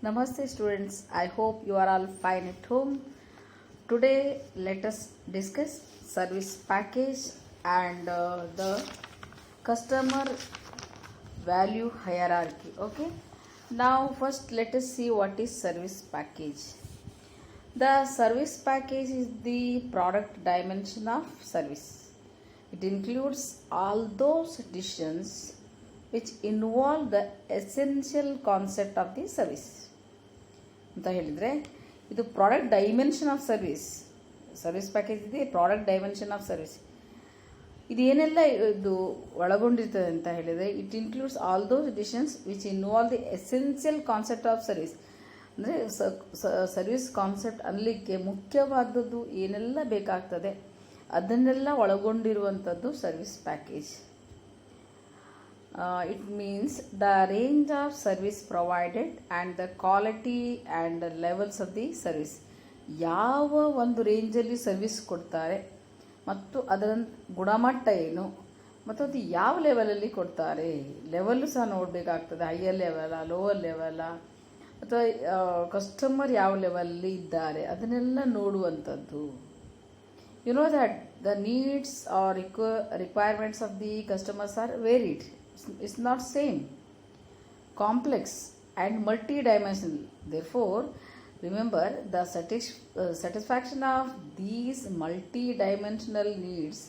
Namaste students, I hope you are all fine at home. Today let us discuss service package and the customer value hierarchy. Okay, now first let us see what is service package. The service package is the product dimension of service. It includes all those decisions which involve the essential concept of the service. ಅಂತ ಹೇಳಿದರೆ ಇದು product dimension of service package ಇದೆ. Product dimension of service ಇದು ಏನೆಲ್ಲ ಇದು ಒಳಗೊಂಡಿರ್ತದೆ ಅಂತ ಹೇಳಿದರೆ, it includes all those decisions which involve the essential concept of service. ಅಂದರೆ ಸರ್ವಿಸ್ ಕಾನ್ಸೆಪ್ಟ್ ಅನ್ನಲಿಕ್ಕೆ ಮುಖ್ಯವಾದದ್ದು ಏನೆಲ್ಲ ಬೇಕಾಗ್ತದೆ ಅದನ್ನೆಲ್ಲ ಒಳಗೊಂಡಿರುವಂಥದ್ದು service package. It means the range of service provided and the quality and the levels of the service. ಯಾವ ಒಂದು ರೇಂಜಲ್ಲಿ ಸರ್ವಿಸ್ ಕೊಡ್ತಾರೆ ಮತ್ತು ಅದರ ಗುಣಮಟ್ಟ ಏನು ಮತ್ತು ಅದು ಯಾವ ಲೆವೆಲಲ್ಲಿ ಕೊಡ್ತಾರೆ, ಲೆವೆಲ್ಲು ಸಹ ನೋಡಬೇಕಾಗ್ತದೆ. ಹೈಯರ್ ಲೆವೆಲ, ಲೋವರ್ ಲೆವೆಲ, ಅಥವಾ ಕಸ್ಟಮರ್ ಯಾವ ಲೆವೆಲಲ್ಲಿ ಇದ್ದಾರೆ ಅದನ್ನೆಲ್ಲ ನೋಡುವಂಥದ್ದು. You know that the needs or requirements of the customers are varied. It's not same, complex and multi-dimensional. Therefore, remember the satisfaction of these multi-dimensional needs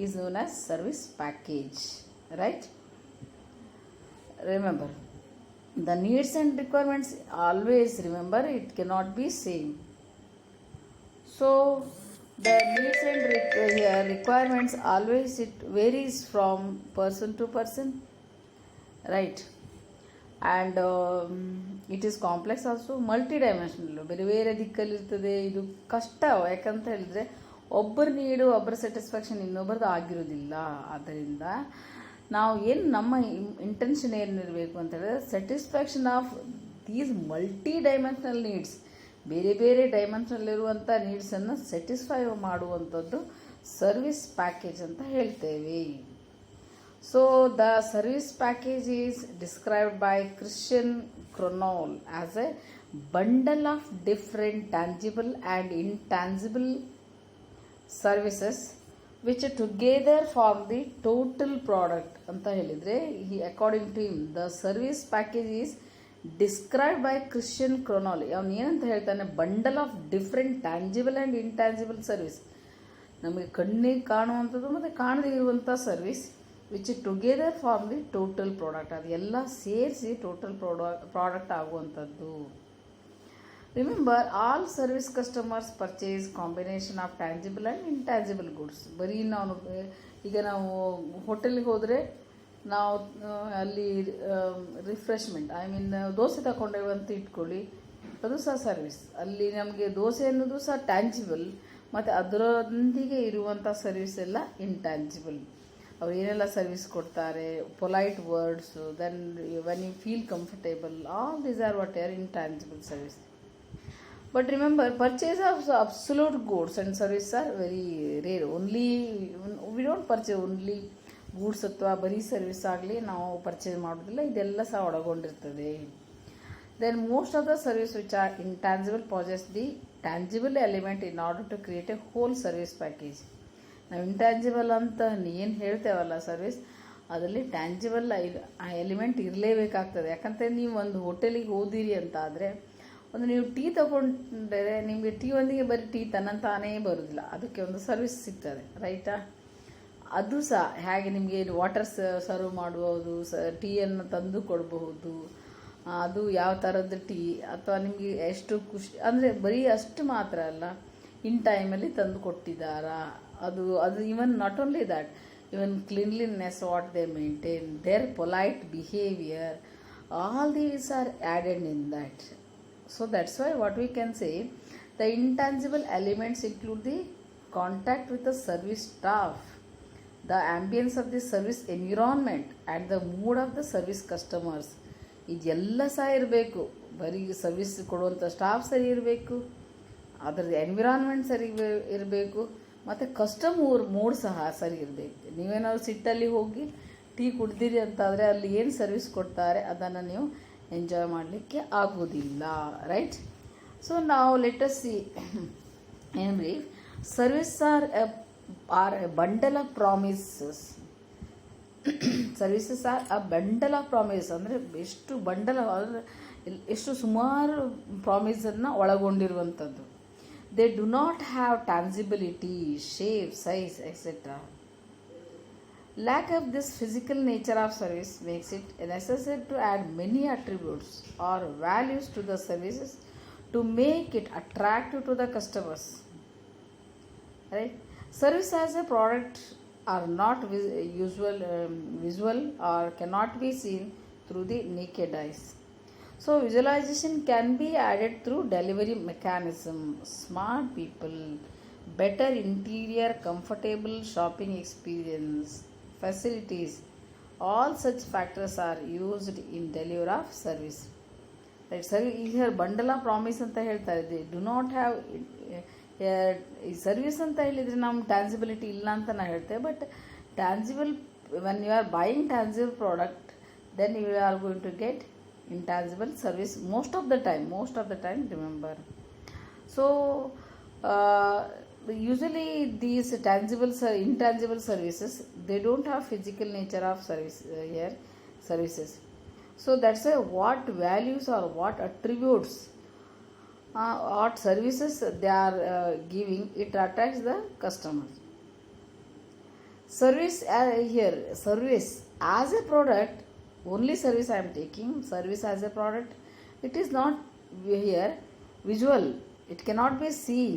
is known as service package, right? Remember, the needs and requirements always, remember, it cannot be same. So the needs and requirements always it varies from person to person, right? And it is complex also, multi-dimensional. ಬೇರೆ ಬೇರೆ ದಿಕ್ಕಲ್ಲಿರ್ತದೆ. ಇದು ಕಷ್ಟ, ಯಾಕಂತ ಹೇಳಿದ್ರೆ ಒಬ್ಬರು ನೀಡು ಒಬ್ಬರ satisfaction ಇನ್ನೊಬ್ಬರದ್ದು ಆಗಿರೋದಿಲ್ಲ. ಆದ್ದರಿಂದ ನಾವು ಏನು ನಮ್ಮ ಇಂಟೆನ್ಷನ್ ಏನಿರಬೇಕು ಅಂತ ಹೇಳಿದ್ರೆ, satisfaction of these multidimensional needs, ಬೇರೆ ಬೇರೆ ಡೈಮೆನ್ಷನಲ್ಲಿರುವಂಥ ನೀಡ್ಸನ್ನು ಸ್ಯಾಟಿಸ್ಫೈ ಮಾಡುವಂಥದ್ದು ಸರ್ವಿಸ್ ಪ್ಯಾಕೇಜ್ ಅಂತ ಹೇಳ್ತೇವೆ. So the service package is described by Christian Gronroos as a bundle of different tangible and intangible services which together form the total product ಅಂತ ಹೇಳಿದರೆ, according to him the service package is describe by Christian Gronroos. ಅವನು ಏನಂತ ಹೇಳ್ತಾನೆ, bundle of different tangible and intangible service, ನಮಗೆ ಕಣ್ಣಿಗೆ ಕಾಣುವಂಥದ್ದು ಮತ್ತು ಕಾಣದೇ ಇರುವಂಥ service which together form the total product. ಅದು ಎಲ್ಲ ಸೇರಿಸಿ ಟೋಟಲ್ ಪ್ರಾಡಕ್ಟ್ ಆಗುವಂಥದ್ದು. Remember, all service customers purchase combination of tangible and intangible goods. ಬರೀ ನಾವು ಹೋಟೆಲ್ಗೆ ಹೋದರೆ ನಾವು ಅಲ್ಲಿ ರಿಫ್ರೆಶ್ಮೆಂಟ್, ದೋಸೆ ತಗೊಂಡೇವೆ ಅಂತ ಇಟ್ಕೊಳ್ಳಿ, ಅದು ಸಹ ಸರ್ವಿಸ್. ಅಲ್ಲಿ ನಮಗೆ ದೋಸೆ ಅನ್ನೋದು ಸಹ ಟ್ಯಾಂಜಿಬಲ್, ಮತ್ತು ಅದರೊಂದಿಗೆ ಇರುವಂಥ ಸರ್ವಿಸ್ ಎಲ್ಲ ಇಂಟ್ಯಾಂಜಿಬಲ್. ಅವ್ರು ಏನೆಲ್ಲ ಸರ್ವಿಸ್ ಕೊಡ್ತಾರೆ, polite words, then when you feel comfortable, all these are what are intangible service. But remember, purchase of absolute goods and service are very rare. Only we don't purchase only goods ಅಥವಾ ಬರೀ service ಆಗಲಿ ನಾವು purchase ಮಾಡೋದಿಲ್ಲ, ಇದೆಲ್ಲ ಸಹ ಒಳಗೊಂಡಿರ್ತದೆ. Then most of the service which are intangible possess the tangible element in order to create a whole service package. ನಾವು intangible ಅಂತ ಏನು ಹೇಳ್ತೇವಲ್ಲ ಸರ್ವಿಸ್, ಅದರಲ್ಲಿ ಟ್ಯಾಂಜಿಬಲ್ ಆ ಎಲಿಮೆಂಟ್ ಇರಲೇಬೇಕಾಗ್ತದೆ. ಯಾಕಂದರೆ ನೀವು ಒಂದು ಹೋಟೆಲಿಗೆ ಹೋದಿರಿ ಅಂತ ಆದರೆ, ನೀವು ಟೀ ತಗೊಂಡ್ರೆ ನಿಮಗೆ ಟೀ ಒಂದಿಗೆ ಬರೀ ಟೀ ತನ್ನಂತಾನೇ ಬರೋದಿಲ್ಲ, ಅದಕ್ಕೆ ಒಂದು ಸರ್ವಿಸ್ ಸಿಗ್ತದೆ, ರೈಟಾ? ಅದು ಸಹ ಹೇಗೆ ನಿಮಗೆ ವಾಟರ್ ಸರ್ವ್ ಮಾಡುವುದು, ಟೀಯನ್ನು ತಂದು ಕೊಡಬಹುದು, ಅದು ಯಾವ ಥರದ್ದು ಟೀ, ಅಥವಾ ನಿಮಗೆ ಎಷ್ಟು ಖುಷಿ ಅಂದರೆ ಬರೀ ಅಷ್ಟು ಮಾತ್ರ ಅಲ್ಲ, ಇನ್ ಟೈಮಲ್ಲಿ ತಂದು ಕೊಟ್ಟಿದ್ದಾರಾ, ಅದು even not only that, even cleanliness what they maintain, their polite behaviour, all these are added in that. So that's why what we can say the intangible elements include the contact with the service staff, the ambience of the service environment and the mood of the service customers. ಇದೆಲ್ಲ ಸಹ ಇರಬೇಕು. ಬರೀ service ಕೊಡುವಂಥ staff ಸರಿ ಇರಬೇಕು, ಅದರದ್ದು environment ಸರಿ ಇರಬೇಕು, ಮತ್ತು ಕಸ್ಟಮರ್ ಮೂಡ್ ಸಹ ಸರಿ ಇರಬೇಕು. ನೀವೇನಾದ್ರು ಸಿಟ್ಟಲ್ಲಿ ಹೋಗಿ ಟೀ ಕುಡ್ದಿರಿ ಅಂತಾದರೆ ಅಲ್ಲಿ ಏನು ಸರ್ವಿಸ್ ಕೊಡ್ತಾರೆ ಅದನ್ನು ನೀವು ಎಂಜಾಯ್ ಮಾಡಲಿಕ್ಕೆ ಆಗೋದಿಲ್ಲ, ರೈಟ್? ಸೊ ನಾವು let us see in brief, service are a bundle of promises. Services are a bundle of promise. ಅಂದರೆ ಎಷ್ಟು ಬಂಡಲ್ ಅಂದರೆ ಎಷ್ಟು ಸುಮಾರು ಪ್ರಾಮಿಸನ್ನು ಒಳಗೊಂಡಿರುವಂಥದ್ದು. They do not have tangibility, shape, size etcetera. Lack of this physical nature of service makes it necessary to add many attributes or values to the services to make it attractive to the customers. Right? Service as a product are not visual or cannot be seen through the naked eyes. So visualization can be added through delivery mechanism, smart people, better interior, comfortable shopping experience, facilities. All such factors are used in delivery of service. Right? Sir, here bundle of promise ಅಂತ ಹೇಳ್ತಾರೆ. They do not have ಈ service ಅಂತ ಹೇಳಿದರೆ ನಮ್ಮ tangibility ಇಲ್ಲ ಅಂತ ನಾನು ಹೇಳ್ತೇವೆ. But tangible, when you are buying tangible product, then you are going to get intangible service most of the time, remember. So usually these intangible services, they don't have physical nature of services. So that's what values or what attributes, what services they are giving, it attracts the customers. Service service as a product, only service I am taking, service as a product, it is not here visual, it cannot be seen,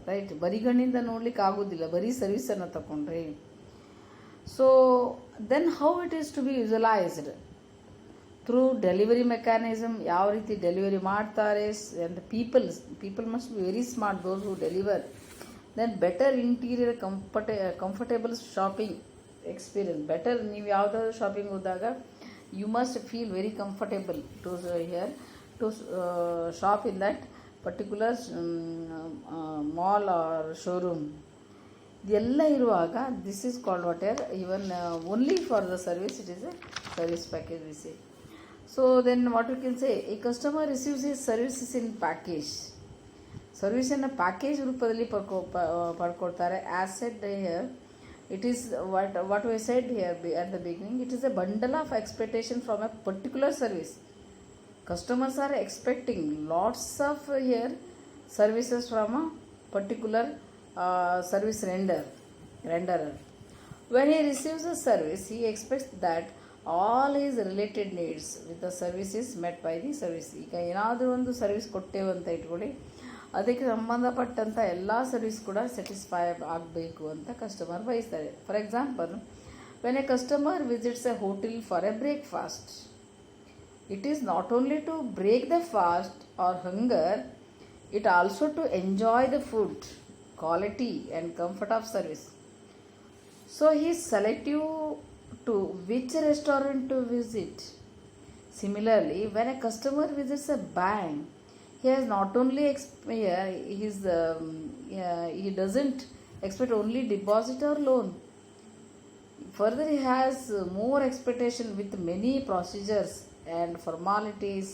right? ಬರಿಗಣ್ಣಿಂದ ನೋಡ್ಲಿಕ್ಕೆ ಆಗೋದಿಲ್ಲ ಬರೀ ಸರ್ವಿಸನ್ನು ತಗೊಂಡ್ರೆ. So then how it is to be visualised? Through delivery mechanism. ಯಾವ ರೀತಿ delivery ಮಾಡ್ತಾರೆ, and people must be very smart, those who deliver. Then better interior, comfortable shopping experience. Better, ನೀವು ಯಾವುದಾದ್ರು ಶಾಪಿಂಗ್ ಹೋದಾಗ you must feel very comfortable to shop in that particular mall or showroom. ಇದೆಲ್ಲ ಇರುವಾಗ this is called water even only for the service, it is a service package we say. So then what you can say, a customer receives his services in package. ಸರ್ವಿಸನ್ನು package ರೂಪದಲ್ಲಿ ಪಡ್ಕೊಳ್ತಾರೆ. As said here, it is what we said here at the beginning, it is a bundle of expectation from a particular service. Customers are expecting lots of services from a particular service renderer. When he receives a service, he expects that all his related needs with the service is met by the service. ಈಗ ಏನಾದರೂ ಒಂದು service ಕೊಟ್ಟೇವೆ ಅಂತ ಇಟ್ಕೊಳ್ಳಿ, ಅದಕ್ಕೆ ಸಂಬಂಧಪಟ್ಟಂಥ ಎಲ್ಲ service ಕೂಡ satisfy ಆಗಬೇಕು ಅಂತ ಕಸ್ಟಮರ್ ಬಯಸ್ತಾರೆ. For example, when a customer visits a hotel for a breakfast, it is not only to break the fast or hunger, it also to enjoy the food quality and comfort of service. So he is selective to which restaurant to visit. Similarly, when a customer visits a bank, he has not only he doesn't expect only deposit or loan. Further, he has more expectation with many procedures and formalities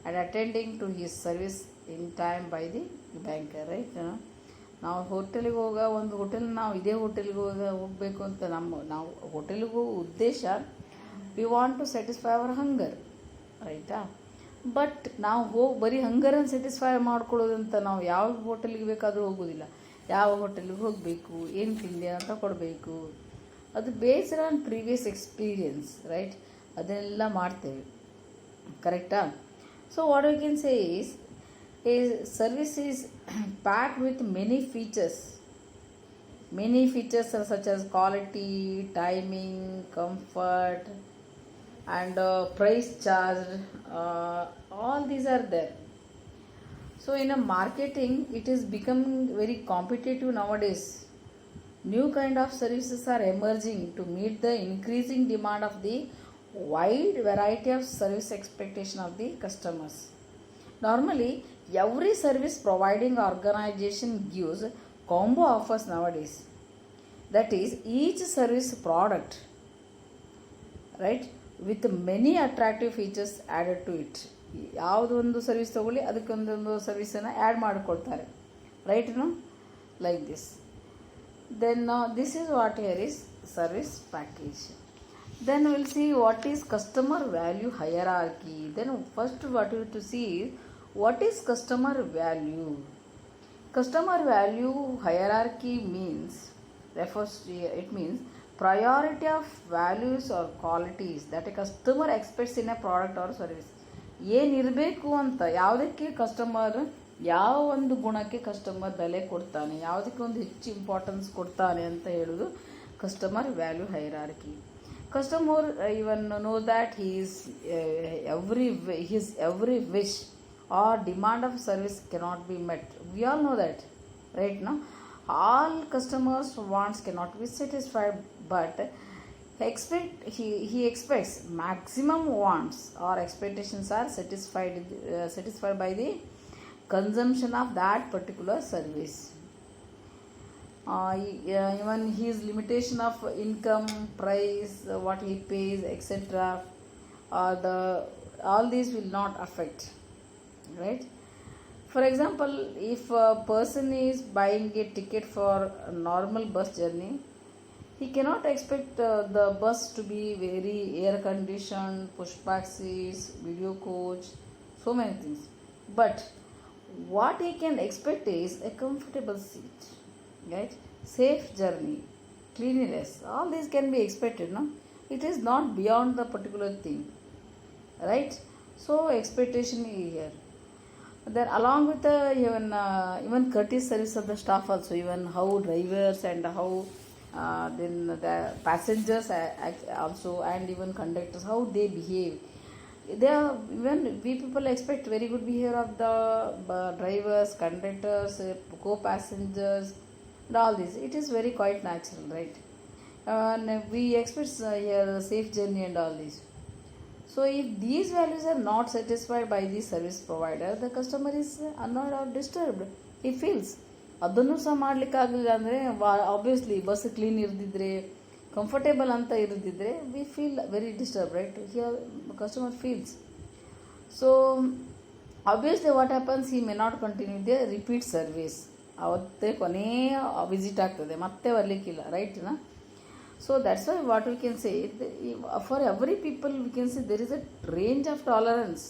and attending to his service in time by the banker, right? ನಾವು ಹೋಟೆಲಿಗೆ ಒಂದು hotel, ನಾವು ಇದೇ ಹೋಟೆಲ್ಗೆ ಹೋಗಬೇಕು ಅಂತ ನಾವು ಹೋಟೆಲ್ಗೆ ಹೋಗೋ ಉದ್ದೇಶ, we want to satisfy our hunger, ರೈಟಾ? ಬಟ್ ನಾವು ಬರೀ ಹಂಗರನ್ನು ಸ್ಯಾಟಿಸ್ಫೈ ಮಾಡ್ಕೊಳ್ಳೋದಂತ ನಾವು ಯಾವ ಹೋಟೆಲ್ಗೆ ಬೇಕಾದರೂ ಹೋಗೋದಿಲ್ಲ. ಯಾವ ಹೋಟೆಲ್ಗೆ ಹೋಗಬೇಕು, ಏನು ತಿಂಡಿ ಅಂತ ಕೊಡಬೇಕು, ಅದು based on previous experience, right? ಅದನ್ನೆಲ್ಲ ಮಾಡ್ತೇವೆ, ಕರೆಕ್ಟಾ? So what you can say is, a service is packed with many features such as quality, timing, comfort, and price charged. All these are there. So in a marketing, it is becoming very competitive nowadays. New kind of services are emerging to meet the increasing demand of the wide variety of service expectation of the customers. Normally, every service providing organization gives combo offers nowadays. That is, each service product, right, with many attractive features added to it. ಯಾವುದೊಂದು service ತೊಗೊಳ್ಳಿ ಅದಕ್ಕೊಂದೊಂದು ಸರ್ವಿಸನ್ನು add ಮಾಡಿಕೊಳ್ತಾರೆ, right? Like this. Then this is what here is service package. Then we'll see what is customer value hierarchy. Then first what you have to see is what is customer value. Customer value hierarchy it means priority of values or qualities that a customer expects in a product or service. ಏನಿರಬೇಕು ಅಂತ, ಯಾವುದಕ್ಕೆ customer ಯಾವ ಒಂದು ಗುಣಕ್ಕೆ customer ಬೆಲೆ ಕೊಡ್ತಾನೆ, ಯಾವುದಕ್ಕೆ ಒಂದು ಹೆಚ್ಚು ಇಂಪಾರ್ಟೆನ್ಸ್ ಕೊಡ್ತಾನೆ ಅಂತ ಹೇಳೋದು customer value hierarchy. Customer even know that his every wish or demand of service cannot be met. We all know that, right? Now all customers wants cannot be satisfied, but he expects maximum wants or expectations are satisfied by the consumption of that particular service. Even his limitation of income, price, what he pays, etc., all these will not affect, right? For example, if a person is buying a ticket for a normal bus journey, he cannot expect the bus to be very air conditioned, push back seats, video coach, so many things. But what he can expect is a comfortable seat, right? Safe journey, cleanliness, all these can be expected, no? It is not beyond the particular thing, right? So expectation is here. Then along with even courteous service of the staff also, even how drivers and how then the passengers also, and even conductors, how they behave. Even we people expect very good behavior of the drivers, conductors, co-passengers, and all this. It is very quite natural, right? And we expect here safe journey and all this. So if these values are not satisfied by the service provider, the customer is annoyed or disturbed. He feels ಅದನ್ನು ಸಹ ಮಾಡಲಿಕ್ಕಾಗಲಿಲ್ಲ ಅಂದರೆ, obviously bus clean ಇರದಿದ್ದರೆ, comfortable ಅಂತ ಇರದಿದ್ದರೆ, we feel very disturb, right? Here customer feels. So obviously what happens, he may not continue the repeat service. ಅವತ್ತೇ ಕೊನೆಯ visit ಆಗ್ತದೆ, ಮತ್ತೆ ಬರಲಿಕ್ಕಿಲ್ಲ, ರೈಟ್ನಾ? So that's why what we can say, for every people we can say there is a range of tolerance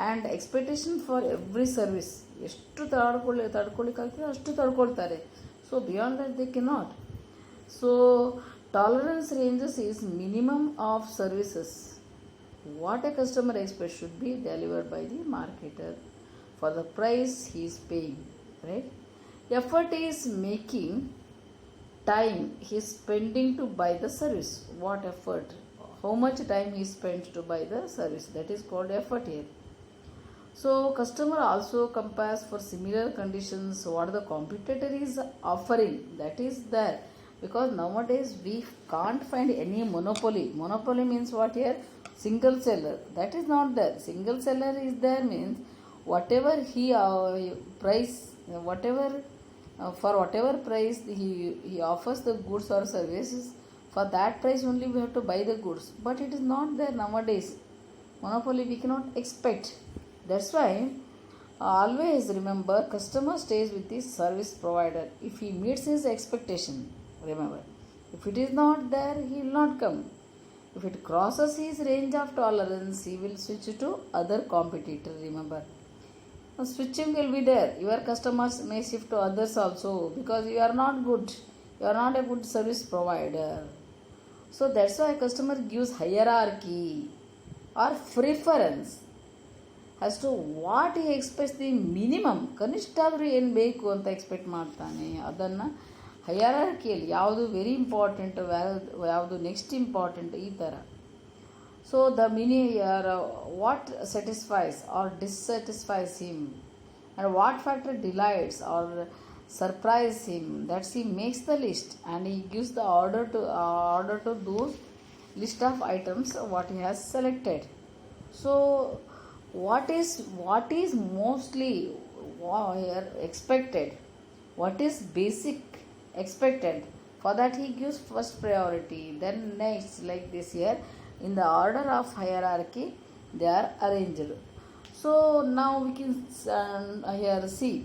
and expectation for every service. ಎಷ್ಟು ತಡ್ಕೊಳ್ಳಿಕ್ಕಾಗ್ತದೆ ಅಷ್ಟು ತಡ್ಕೊಳ್ತಾರೆ. So beyond that they cannot. So tolerance ranges is minimum of services what a customer expect should be delivered by the marketer for the price he is paying, right? Effort is making, time he is spending to buy the service. What effort? How much time he spends to buy the service, that is called effort here. So customer also compares for similar conditions what the competitor is offering, that is there, because nowadays we can't find any monopoly. Monopoly means what here? Single seller. That is not there. Single seller is there means whatever he price, whatever for whatever price he offers the goods or services, for that price only we have to buy the goods. But it is not there nowadays. Monopoly we cannot expect. That's why always remember, customer stays with the service provider if he meets his expectation. Remember, if it is not there, he will not come. If it crosses his range of tolerance, he will switch to other competitor. Remember, switching will be there. Your customers may shift to others also, because you are not good, you are not a good service provider. So that's why customer gives hierarchy or preference as to what he expects the minimum. ಕನಿಷ್ಠ ಆದರೂ ಏನು ಬೇಕು ಅಂತ expect ಮಾಡ್ತಾನೆ, ಅದನ್ನು ಹೈರಾರ್ಕಿಯಲ್ಲಿ ಯಾವುದು very important, ಯಾವುದು ನೆಕ್ಸ್ಟ್ ಇಂಪಾರ್ಟೆಂಟ್, ಈ ಥರ. So the what satisfies or dissatisfies him and what factor delights or surprise him, that he makes the list and he gives the order to those list of items what he has selected. So what is mostly here expected, what is basic expected, for that he gives first priority. Then next, like this here, in the order of hierarchy they are arranged. So now we can here see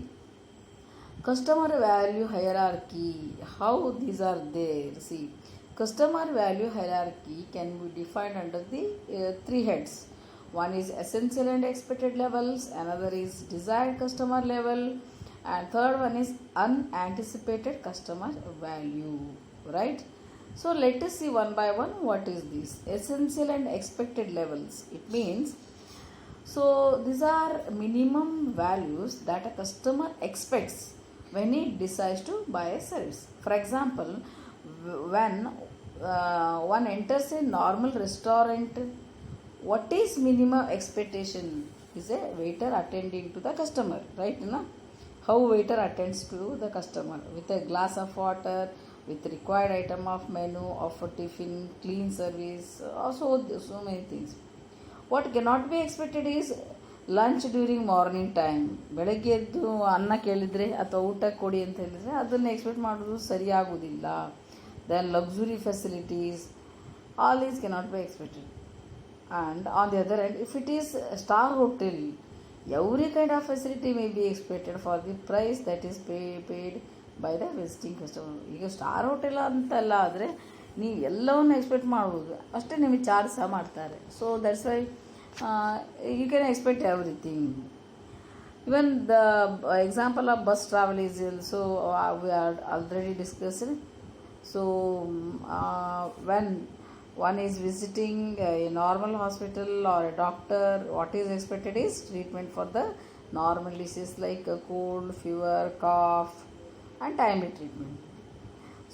customer value hierarchy, how these are there. See, customer value hierarchy can be defined under the three heads. One is essential and expected levels, another is desired customer level, and third one is unanticipated customer value, right? So let us see one by one what is this essential and expected levels. It means, so these are minimum values that a customer expects when he decides to buy a service. For example, when one enters a normal restaurant, what is minimum expectation is a waiter attending to the customer, right? How waiter attends to the customer with a glass of water, with required item of menu, offer tiffin, clean service, also so many things. What cannot be expected is lunch during morning time. ಬೆಳಗ್ಗೆ ಎದ್ದು ಅನ್ನ ಕೇಳಿದರೆ ಅಥವಾ ಊಟ ಕೊಡಿ ಅಂತ ಹೇಳಿದರೆ ಅದನ್ನು ಎಕ್ಸ್ಪೆಕ್ಟ್ ಮಾಡೋದು ಸರಿಯಾಗುವುದಿಲ್ಲ. Then luxury facilities, all is cannot be expected. And on the other hand, if it is star hotel, every kind of facility may be expected for the price that is paid by the visiting customer. ಈಗ star hotel ಅಂತೆಲ್ಲ ಆದರೆ ನೀವು ಎಲ್ಲವನ್ನು expect ಮಾಡ್ಬೋದು, ಅಷ್ಟೇ ನಿಮಗೆ charge ಸಹ ಮಾಡ್ತಾರೆ. So that's Y you can expect everything. Even the example of bus travel is also we are already discussed. So when one is visiting a normal hospital or a doctor, what is expected is treatment for the normal diseases like a cold, fever, cough, and timely treatment.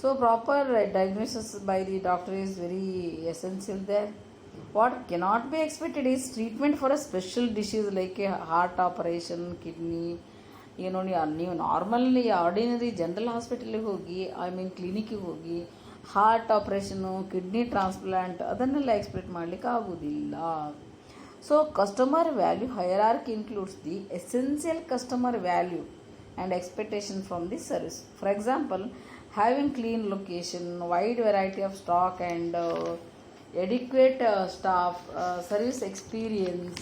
So proper diagnosis by the doctor is very essential there. What cannot be expected is treatment for a special disease like a heart operation, kidney. ನೀವು normally ordinary general ಹಾಸ್ಪಿಟಲಿಗೆ ಹೋಗಿ, ಕ್ಲಿನಿಕ್ಕಿಗೆ ಹೋಗಿ heart operation, kidney transplant ಅದನ್ನೆಲ್ಲ expect ಮಾಡಲಿಕ್ಕೆ ಆಗೋದಿಲ್ಲ. So customer value hierarchy includes the essential customer value and expectation from the service. For example, having clean location, wide variety of stock and adequate staff, service experience,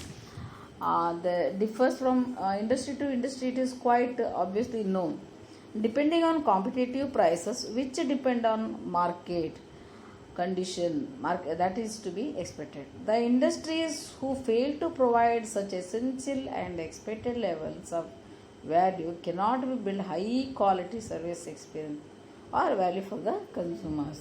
that differs from industry to industry. It is quite obviously known. Depending on competitive prices, which depend on market condition, that is to be expected. The industries who fail to provide such essential and expected levels of value cannot be build high quality service experience or value for the consumers.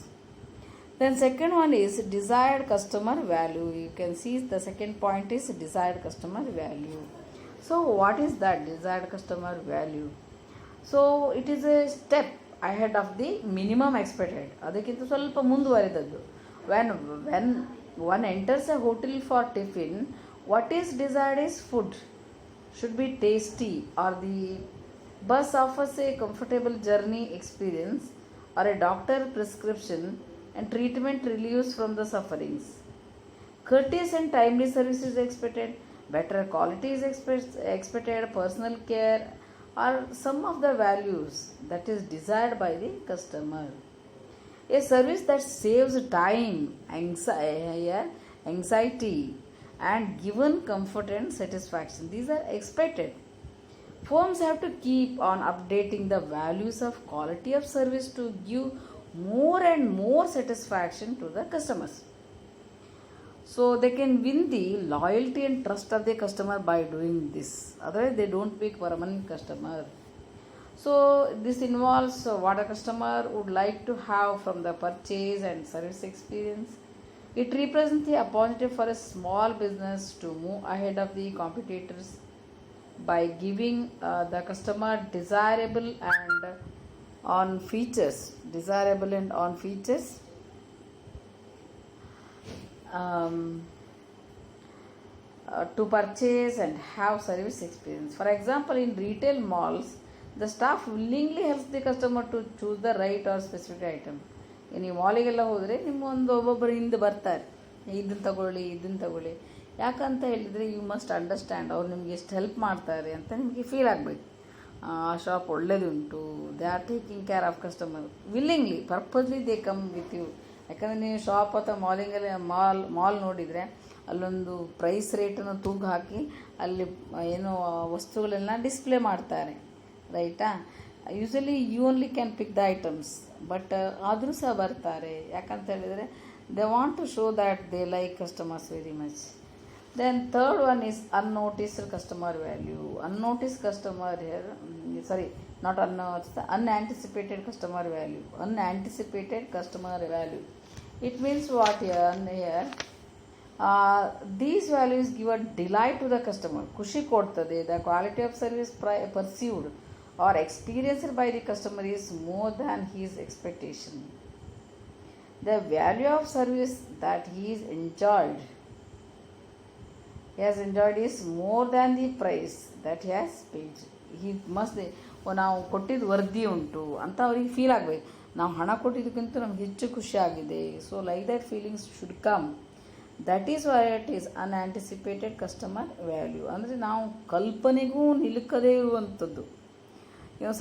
Then second one is desired customer value. You can see the second point is desired customer value. So what is that desired customer value? So it is a step ahead of the minimum expected. ಅದಕ್ಕಿಂತ ಸ್ವಲ್ಪ ಮುಂದುವರೆದದ್ದು. When one enters a hotel for tiffin, what is desired is food should be tasty, or the bus offers a comfortable journey experience, or a doctor prescription and treatment relieves from the sufferings. Courteous and timely service is expected, better quality is expected, personal care are some of the values that is desired by the customer. A service that saves time, anxiety and given comfort and satisfaction, these are expected. Firms have to keep on updating the values of quality of service to give more and more satisfaction to the customers, so they can win the loyalty and trust of the customer by doing this. Otherwise they don't pick permanent customer. So this involves what a customer would like to have from the purchase and service experience. It represents the opportunity for a small business to move ahead of the competitors by giving the customer desirable and on features to purchase and have service experience. For example, in retail malls, the staff willingly helps the customer to choose the right or specific item. ನೀವು ಮಾಲಿಗೆಲ್ಲ ಹೋದರೆ ಒಬ್ಬೊಬ್ಬರು ಹಿಂದೆ ಬರ್ತಾರೆ, ಇದನ್ನು ತಗೊಳ್ಳಿ. ಯಾಕಂತ ಹೇಳಿದರೆ you must understand, ಅವ್ರು ನಿಮ್ಗೆ ಎಷ್ಟು ಹೆಲ್ಪ್ ಮಾಡ್ತಾರೆ ಅಂತ ನಿಮಗೆ ಫೀಲ್ ಆಗಬೇಕು. ಆ ಶಾಪ್ ಒಳ್ಳೆಯದುಂಟು, they are taking care of customer willingly, purposely they come with you ಯಾಕಂದರೆ ನೀವು ಶಾಪ್ ಅಥವಾ ಮಾಲಿಂಗಲ್ಲಿ ಮಾಲ್ ನೋಡಿದರೆ ಅಲ್ಲೊಂದು ಪ್ರೈಸ್ ರೇಟನ್ನು ತೂಗು ಹಾಕಿ ಅಲ್ಲಿ ಏನು ವಸ್ತುಗಳೆಲ್ಲ ಡಿಸ್ಪ್ಲೇ ಮಾಡ್ತಾರೆ, ರೈಟಾ. Usually you only can pick the items, but ಆದರೂ ಸಹ ಬರ್ತಾರೆ. ಯಾಕಂತ ಹೇಳಿದರೆ they want to show that they like customers very much. Then third one is unnoticed customer value. Unnoticed customer here, sorry, not unnoticed, unanticipated customer value. Unanticipated customer value. It means what here? These values give a delight to the customer. ಖುಷಿ ಕೊಡ್ತದೆ. The quality of service perceived or experienced by the customer is more than his expectation. The value of service that he is enjoyed is more than the price that he has paid. He must, ನಾವು ಕೊಟ್ಟಿದ್ದು worthy ಉಂಟು ಅಂತ ಅವ್ರಿಗೆ feel ಆಗಬೇಕು. ನಾವು ಹಣ ಕೊಟ್ಟಿದ್ದಕ್ಕಿಂತ ನಮ್ಗೆ ಹೆಚ್ಚು ಖುಷಿ ಆಗಿದೆ. So like that feelings should come. That is why it is unanticipated customer value. ಅಂದರೆ ನಾವು ಕಲ್ಪನೆಗೂ ನಿಲುಕದೇ ಇರುವಂಥದ್ದು.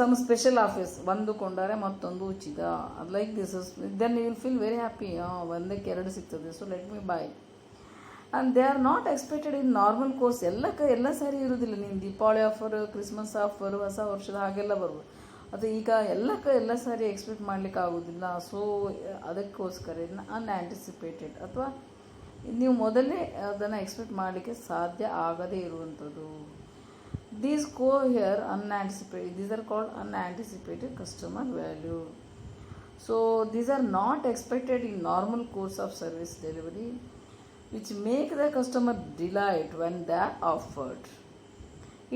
ಸಮ್ ಸ್ಪೆಷಲ್ ಆಫೀಸ್ ಒಂದು ಕೊಂಡರೆ ಮತ್ತೊಂದು ಉಚಿತ, ಅದು like this is, then you will feel very happy. ಒಂದಕ್ಕೆ ಎರಡು ಸಿಗ್ತದೆ, so let me buy. And they are not expected in normal course. ಎಲ್ಲ ಸಾರಿ ಇರೋದಿಲ್ಲ. ನೀನು ದೀಪಾವಳಿ ಆಫರ್, ಕ್ರಿಸ್ಮಸ್ ಆಫರ್, ಹೊಸ ವರ್ಷದ ಹಾಗೆಲ್ಲ ಬರ್ಬೋದು. ಅದು ಈಗ ಎಲ್ಲ ಸಾರಿ ಎಕ್ಸ್ಪೆಕ್ಟ್ ಮಾಡಲಿಕ್ಕೆ ಆಗೋದಿಲ್ಲ. ಸೊ ಅದಕ್ಕೋಸ್ಕರ ಇದನ್ನ ಅನ್ಆಂಟಿಸಿಪೇಟೆಡ್, ಅಥವಾ ನೀವು ಮೊದಲೇ ಅದನ್ನು ಎಕ್ಸ್ಪೆಕ್ಟ್ ಮಾಡಲಿಕ್ಕೆ ಸಾಧ್ಯ ಆಗದೇ ಇರುವಂಥದ್ದು. These go here unanticipated. These are called unanticipated customer value. So these are not expected in normal course of service delivery, which make the customer delight when they are offered.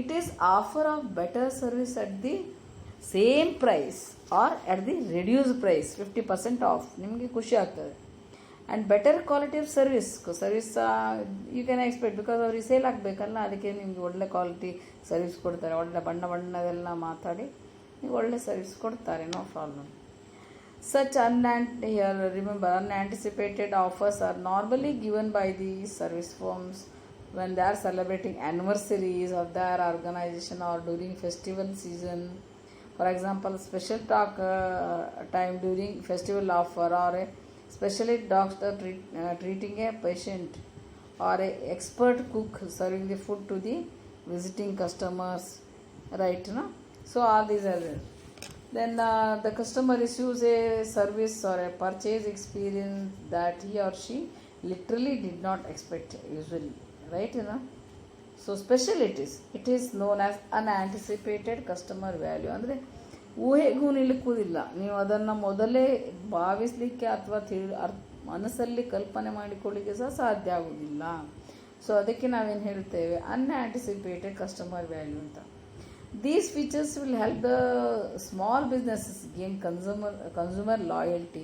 It is offer of better service at the same price or at the reduced price, 50% off. ನಿಮಗೆ ಖುಷಿ ಆಗ್ತದೆ. And better quality of service you can expect, because ಅವ್ರಿಗೆ sale ಆಗಬೇಕಲ್ಲ. ಅದಕ್ಕೆ ನಿಮಗೆ ಒಳ್ಳೆ quality service ಕೊಡ್ತಾರೆ. ಒಳ್ಳೆ ಬಣ್ಣದೆಲ್ಲ ಮಾತಾಡಿ ನೀವು ಒಳ್ಳೆ ಸರ್ವಿಸ್ ಕೊಡ್ತಾರೆ, no problem. Such unanticipated offers are normally given by the service firms when they are celebrating anniversaries of their organization or during festival season. For example, special time during festival offer, or a specialist doctor treating a patient, or a expert cook serving the food to the visiting customers, right? So all these are there. Then the customer receives a service or a purchase experience that he or she literally did not expect usually, right? So special it is known as unanticipated customer value. ಅಂದರೆ ಊಹೆಗೂ ನಿಲುಕುವುದಿಲ್ಲ. ನೀವು ಅದನ್ನು ಮೊದಲೇ ಭಾವಿಸಲಿಕ್ಕೆ ಅಥವಾ ಮನಸ್ಸಲ್ಲಿ ಕಲ್ಪನೆ ಮಾಡಿಕೊಳ್ಳಿಕ್ಕೆ ಸಹ ಸಾಧ್ಯ ಆಗುವುದಿಲ್ಲ. ಸೊ ಅದಕ್ಕೆ ನಾವೇನು ಹೇಳ್ತೇವೆ, ಅನ್ಆಂಟಿಸಿಪೇಟೆಡ್ ಕಸ್ಟಮರ್ ವ್ಯಾಲ್ಯೂ ಅಂತ. These features will help the small businesses gain consumer loyalty.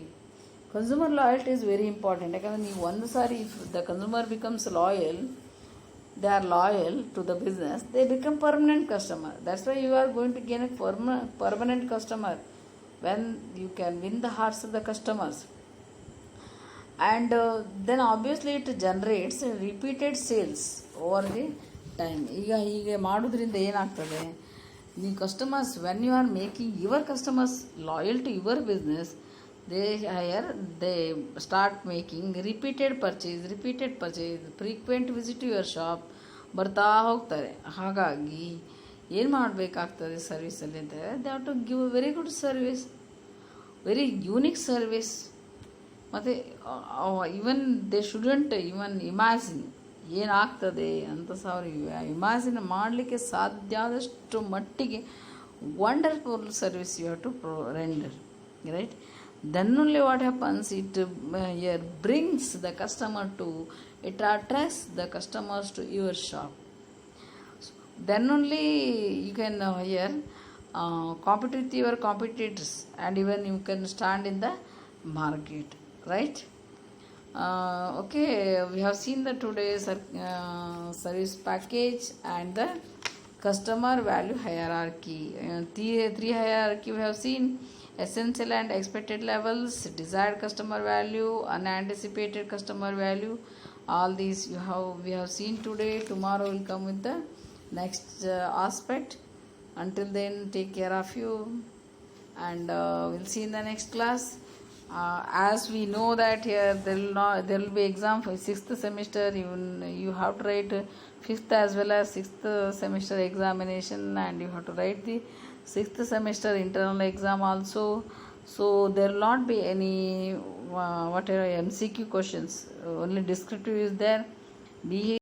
Consumer loyalty is very important. ಯಾಕಂದರೆ ನೀವು ಒಂದು ಸಾರಿ, if the consumer becomes loyal, they are loyal to the business, they become permanent customer. That's why you are going to gain a permanent customer when you can win the hearts of the customers. And then obviously it generates repeated sales over the time. ಈಗ ಹೀಗೆ ಮಾಡೋದ್ರಿಂದ ಏನಾಗ್ತದೆ, ನೀವು customers, when you are making your customers loyal to your business, they start making repeated purchase, frequent visit to your shop ಬರ್ತಾ ಹೋಗ್ತಾರೆ. ಹಾಗಾಗಿ ಏನು ಮಾಡಬೇಕಾಗ್ತದೆ ಸರ್ವಿಸಲ್ಲಿ ಅಂತ ಹೇಳಿದ್ರೆ, they have to give a very good service, very unique service. ಮತ್ತು even they shouldn't even imagine ಏನಾಗ್ತದೆ ಅಂತ ಸಹ ಅವ್ರಿಗೆ ಇಮ್ಯಾಜಿನ್ ಮಾಡಲಿಕ್ಕೆ ಸಾಧ್ಯ ಆದಷ್ಟು ಮಟ್ಟಿಗೆ wonderful service you have to render, right? Then only what happens, it brings the customer to, it attracts the customers to your shop. Then only you can compete with your competitors, and even you can stand in the market, right? Okay, we have seen the today's service package and the customer value hierarchy. Three hierarchy we have seen: essential and expected levels, desired customer value, unanticipated customer value. All these we have seen today. Tomorrow will come with the next aspect. Until then, take care of you, and we'll see in the next class. As we know that here there will be exam for sixth semester. Even you have to write fifth as well as sixth semester examination, and you have to write the sixth semester internal exam also. So there will not be any whatever MCQ questions. Only descriptive is there.